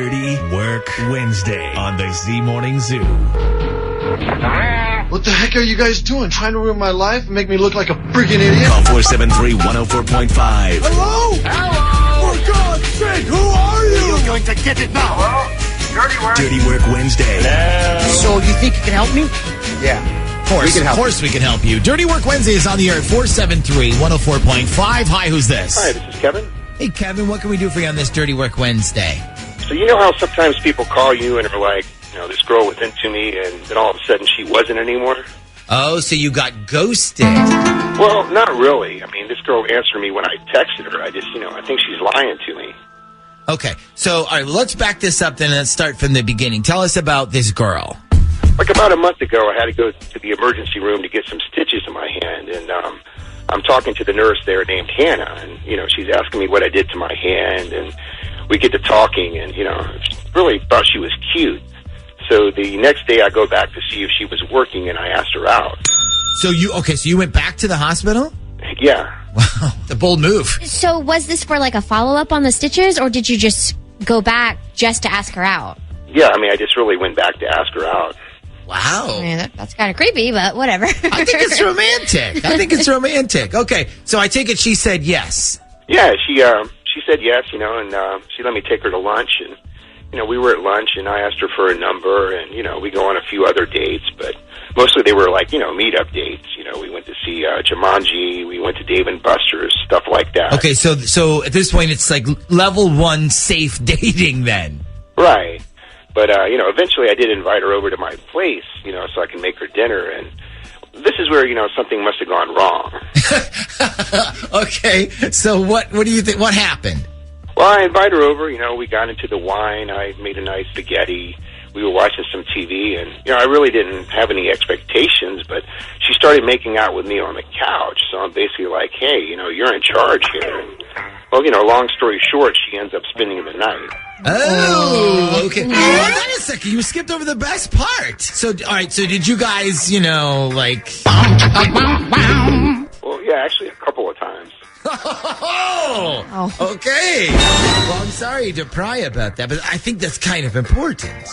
Dirty Work Wednesday on the Z Morning Zoo. What the heck are you guys doing? Trying to ruin my life and make me look like a freaking idiot? Call 473-104.5. Hello? Hello? For God's sake, who are you? You're going to get it now. Hello? Dirty Work Wednesday. So you think you can help me? Yeah. Of course we can help you. Dirty Work Wednesday is on the air at 473-104.5. Hi, who's this? Hi, this is Kevin. Hey, Kevin, what can we do for you on this Dirty Work Wednesday? So you know how sometimes people call you and are like, this girl was into me, and then all of a sudden she wasn't anymore? Oh, so you got ghosted. Well, not really. I mean, this girl answered me when I texted her. I just, I think she's lying to me. Okay, so all right, let's back this up then and let's start from the beginning. Tell us about this girl. Like about a month ago, I had to go to the emergency room to get some stitches in my hand, and I'm talking to the nurse there named Hannah, and, she's asking me what I did to my hand, and we get to talking, and, really thought she was cute. So the next day I go back to see if she was working, and I asked her out. So you went back to the hospital? Yeah. Wow, the bold move. So was this for like a follow-up on the stitches, or did you just go back just to ask her out? Yeah, I just really went back to ask her out. Wow. I mean, that's kind of creepy, but whatever. I think it's romantic. Okay, so I take it she said yes. Yeah, she said yes, and she let me take her to lunch, and, we were at lunch, and I asked her for a number, and, we go on a few other dates, but mostly they were like, meet-up dates. We went to see Jumanji, we went to Dave & Buster's, stuff like that. Okay, so at this point, it's like level 1 safe dating then. Right. But, eventually I did invite her over to my place, so I can make her dinner, and this is where, something must have gone wrong. Okay, so what do you think, what happened? Well, I invited her over, we got into the wine, I made a nice spaghetti, we were watching some TV, and, I really didn't have any expectations, but she started making out with me on the couch, so I'm basically like, hey, you're in charge here, and, well, long story short, she ends up spending the night. Oh, okay. Well, wait a second. You skipped over the best part. So, all right. So, did you guys, like? Well, yeah, actually, a couple of times. Oh, okay. Well, I'm sorry to pry about that, but I think that's kind of important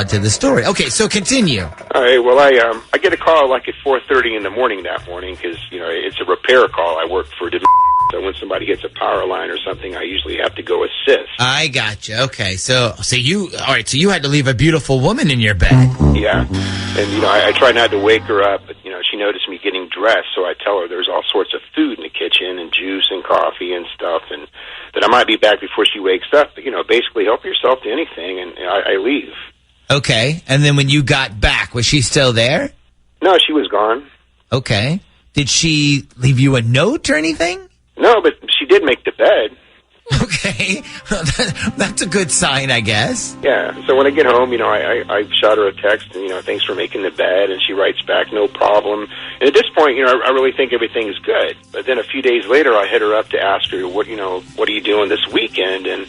to the story. Okay, so continue. All right. Well, I get a call like at 4:30 in the morning that morning because it's a repair call. I work for. So when somebody hits a power line or something, I usually have to go assist. I gotcha. Okay, so you had to leave a beautiful woman in your bed. Yeah, and I try not to wake her up, but she noticed me getting dressed, so I tell her there's all sorts of food in the kitchen and juice and coffee and stuff, and that I might be back before she wakes up. But basically help yourself to anything, and I leave. Okay, and then when you got back, was she still there? No, she was gone. Okay, did she leave you a note or anything? No, but she did make the bed. Okay. That's a good sign, I guess. Yeah. So when I get home, I shot her a text and, thanks for making the bed. And she writes back, no problem. And at this point, I really think everything's good. But then a few days later, I hit her up to ask her, what are you doing this weekend? And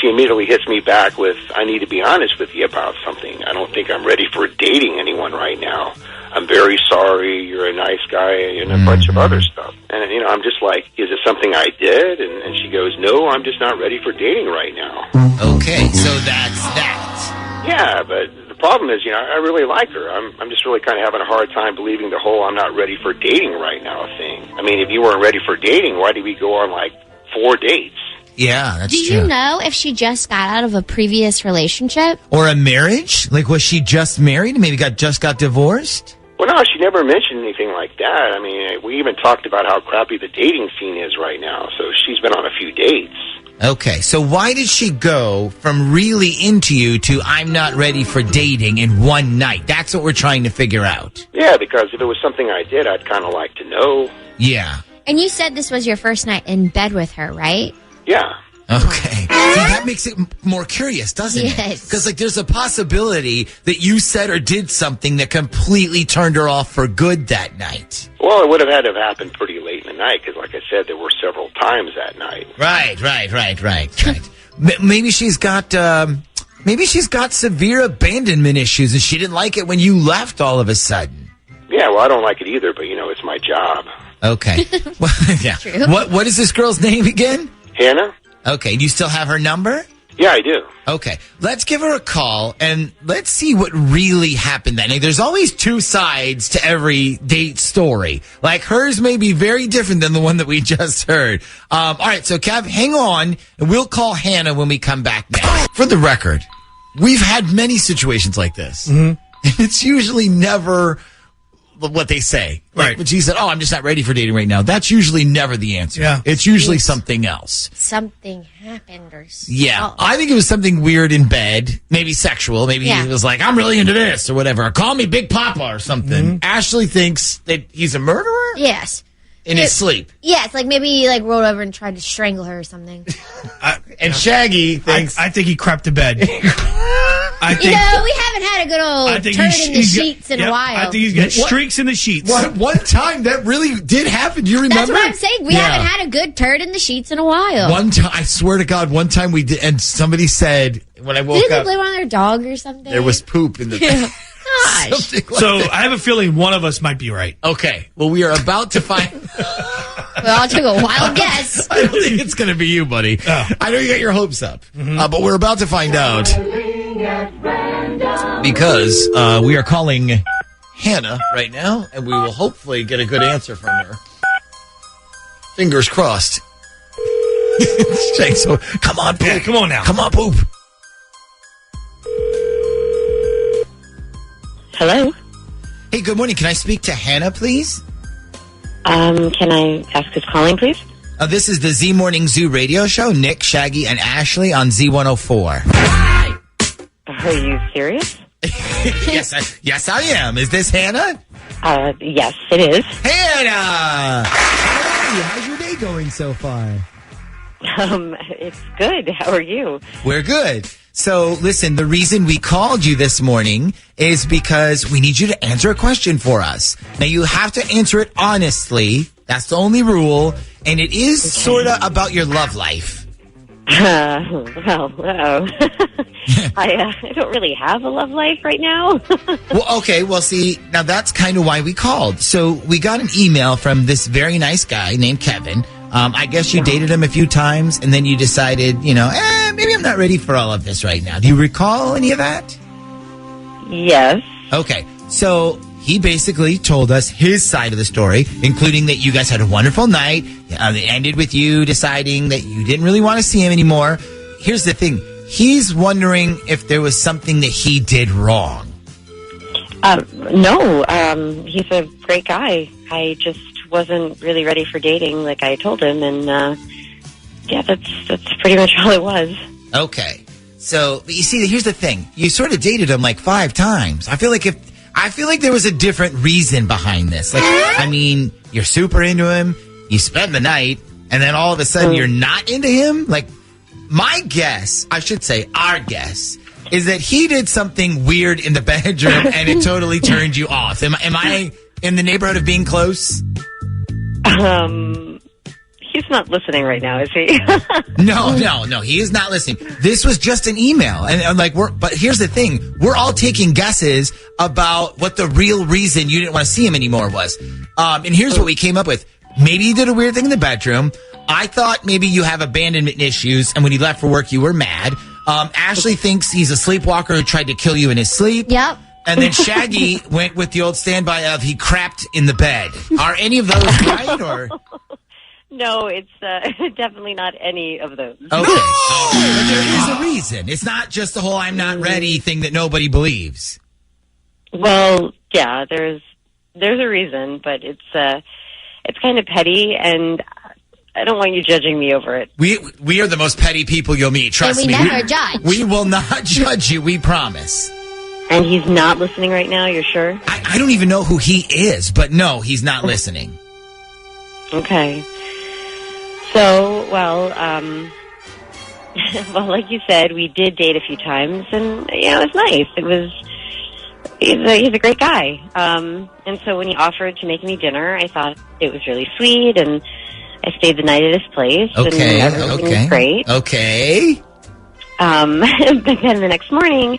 she immediately hits me back with, I need to be honest with you about something. I don't think I'm ready for dating anyone right now. I'm very sorry, you're a nice guy, and a bunch of other stuff. And, I'm just like, is it something I did? And she goes, no, I'm just not ready for dating right now. Okay, so that's that. Yeah, but the problem is, I really like her. I'm just really kind of having a hard time believing the whole I'm not ready for dating right now thing. I mean, if you weren't ready for dating, why did we go on, 4 dates? Yeah, that's true. Do you know if she just got out of a previous relationship? Or a marriage? Was she just married? Maybe just got divorced? Well, no, she never mentioned anything like that. I mean, we even talked about how crappy the dating scene is right now, so she's been on a few dates. Okay, so why did she go from really into you to I'm not ready for dating in one night? That's what we're trying to figure out. Yeah, because if it was something I did, I'd kind of like to know. Yeah. And you said this was your first night in bed with her, right? Yeah. Okay. See, that makes it more curious, doesn't it? Yes. Because, there's a possibility that you said or did something that completely turned her off for good that night. Well, it would have had to have happened pretty late in the night because, like I said, there were several times that night. Right. Maybe she's got severe abandonment issues and she didn't like it when you left all of a sudden. Yeah, well, I don't like it either, but, it's my job. Okay. Well, yeah. True. What is this girl's name again? Hannah? Okay. Do you still have her number? Yeah, I do. Okay, let's give her a call and let's see what really happened then. There's always two sides to every date story. Like hers may be very different than the one that we just heard. All right, so Kev, hang on, and we'll call Hannah when we come back next. For the record, we've had many situations like this. Mm-hmm. And it's usually never what they say. Like when she said, "Oh, I'm just not ready for dating right now." That's usually never the answer. Yeah. It's usually something else. Something happened or something. Yeah. I think it was something weird in bed, maybe sexual. Maybe he was like, "I'm really into this," or whatever. Call me Big Papa or something. Mm-hmm. Ashley thinks that he's a murderer? Yes. In his sleep. Yes, like maybe he rolled over and tried to strangle her or something. And Shaggy thinks... I think he crept to bed. We haven't had a good old turn in the sheets in a while. I think he's got streaks in the sheets. One time that really did happen. Do you remember? That's what I'm saying. We haven't had a good turn in the sheets in a while. One time, I swear to God, one time we did, and somebody said, when I woke Didn't up... they blame on their dog or something? There was poop in the bed. Gosh. So I have a feeling one of us might be right. Okay. Well, we are about to find... Well, I took a wild guess. I don't think it's going to be you, buddy. Oh. I know you got your hopes up. Mm-hmm. But we're about to find out. Because we are calling Hannah right now, and we will hopefully get a good answer from her. Fingers crossed. So, come on, poop. Yeah, come on now. Come on, poop. Hello? Hey, good morning. Can I speak to Hannah, please? Can I ask who's calling, please? This is the Z Morning Zoo radio show. Nick, Shaggy, and Ashley on Z104. Are you serious? Yes, I am. Is this Hannah? Yes, it is. Hannah! Hey, how's your day going so far? It's good. How are you? We're good. So, listen, the reason we called you this morning is because we need you to answer a question for us. Now, you have to answer it honestly. That's the only rule. And it is sort of about your love life. I don't really have a love life right now. Well, okay. Well, see, now that's kind of why we called. So, we got an email from this very nice guy named Kevin. I guess you dated him a few times, and then you decided, maybe I'm not ready for all of this right now. Do you recall any of that? Yes. Okay. So he basically told us his side of the story, including that you guys had a wonderful night. It ended with you deciding that you didn't really want to see him anymore. Here's the thing. He's wondering if there was something that he did wrong. No. He's a great guy. I just wasn't really ready for dating like I told him, and that's pretty much all it was. Okay. So, you see, here's the thing. You sort of dated him like 5 times. I feel like there was a different reason behind this. Like, I mean, you're super into him, you spend the night, and then all of a sudden you're not into him? Like, my guess, I should say our guess, is that he did something weird in the bedroom and it totally turned you off. Am I in the neighborhood of being close? He's not listening right now, is he? No, he is not listening. This was just an email, and but here's the thing: we're all taking guesses about what the real reason you didn't want to see him anymore was. And here's what we came up with: maybe you did a weird thing in the bedroom. I thought maybe you have abandonment issues, and when he left for work, you were mad. Ashley thinks he's a sleepwalker who tried to kill you in his sleep. Yep. And then Shaggy went with the old standby of he crapped in the bed. Are any of those right, or? No, it's definitely not any of those. Okay. No! But there is a reason. It's not just the whole I'm not ready thing that nobody believes. Well, yeah, there's a reason, but it's kind of petty, and I don't want you judging me over it. We are the most petty people you'll meet. Trust me. And we never judge. We will not judge you. We promise. And he's not listening right now, you're sure? I don't even know who he is, but no, he's not listening. Okay. So, well, like you said, we did date a few times, and, it was nice. He's a great guy. And so when he offered to make me dinner, I thought it was really sweet, and I stayed the night at his place, and everything was great. Okay. But then the next morning,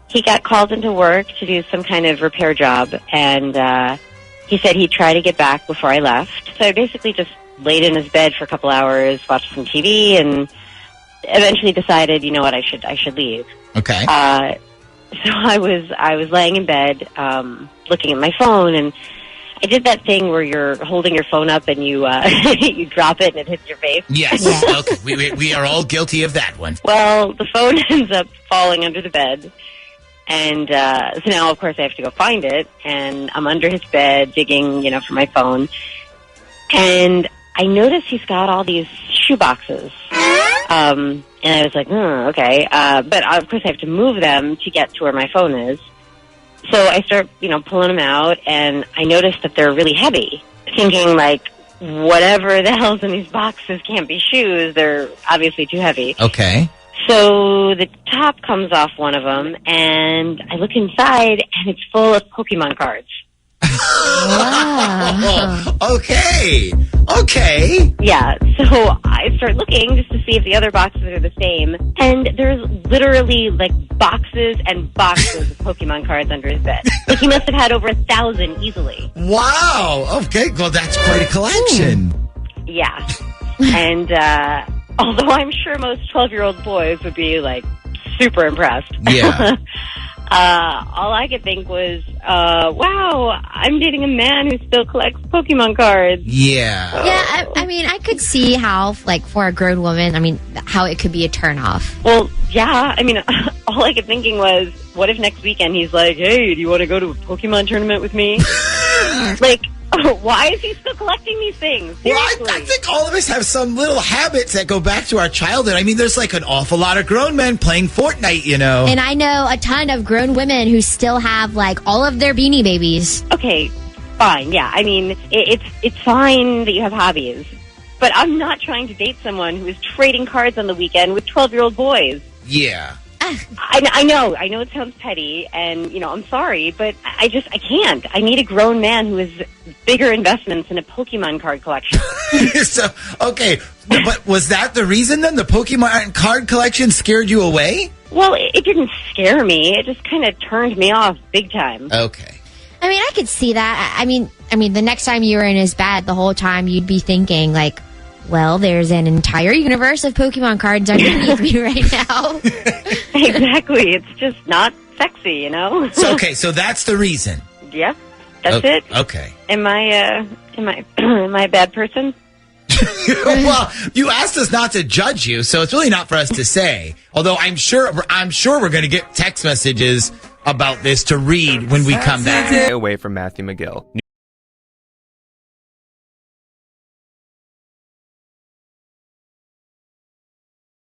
he got called into work to do some kind of repair job, and he said he'd try to get back before I left. So I basically just laid in his bed for a couple hours, watched some TV, and eventually decided, you know what, I should leave. Okay. So I was laying in bed, looking at my phone, and I did that thing where you're holding your phone up and you you drop it and it hits your face. Yes. Yeah. Okay. We are all guilty of that one. Well, the phone ends up falling under the bed. And so now, of course, I have to go find it. And I'm under his bed digging, for my phone. And I notice he's got all these shoe boxes. And I was like, okay. But, of course, I have to move them to get to where my phone is. So I start, pulling them out. And I notice that they're really heavy. Thinking, like, whatever the hell's in these boxes can't be shoes. They're obviously too heavy. Okay. So the top comes off one of them, and I look inside, and it's full of Pokemon cards. Wow. Okay. Yeah, so I start looking just to see if the other boxes are the same, and there's literally, like, boxes and boxes of Pokemon cards under his bed. Like, he must have had over 1,000 easily. Wow. Okay. Well, that's quite a collection. Yeah. And, although I'm sure most 12-year-old boys would be, like, super impressed. Yeah. All I could think was, wow, I'm dating a man who still collects Pokemon cards. Yeah. Yeah, I mean, I could see how, like, for a grown woman, how it could be a turnoff. Well, yeah, all I kept thinking was, what if next weekend he's like, hey, do you want to go to a Pokemon tournament with me? Like, why is he still collecting these things? Well, Seriously. I think all of us have some little habits that go back to our childhood. There's like an awful lot of grown men playing Fortnite, And I know a ton of grown women who still have, like, all of their Beanie Babies. Okay, fine, yeah. It's fine that you have hobbies. But I'm not trying to date someone who is trading cards on the weekend with 12-year-old boys. Yeah. I know it sounds petty, and, I'm sorry, but I can't. I need a grown man who has bigger investments in a Pokemon card collection. So, okay. But was that the reason then? The Pokemon card collection scared you away? Well, it didn't scare me. It just kind of turned me off big time. Okay. I could see that. I mean, the next time you were in his bed, the whole time you'd be thinking, like, well, there's an entire universe of Pokemon cards underneath me right now. Exactly. It's just not sexy, So that's the reason. Yeah, that's it. Okay. Am I a bad person? Well, you asked us not to judge you, so it's really not for us to say. Although I'm sure we're going to get text messages about this to read when we come back. Away from Matthew McGill.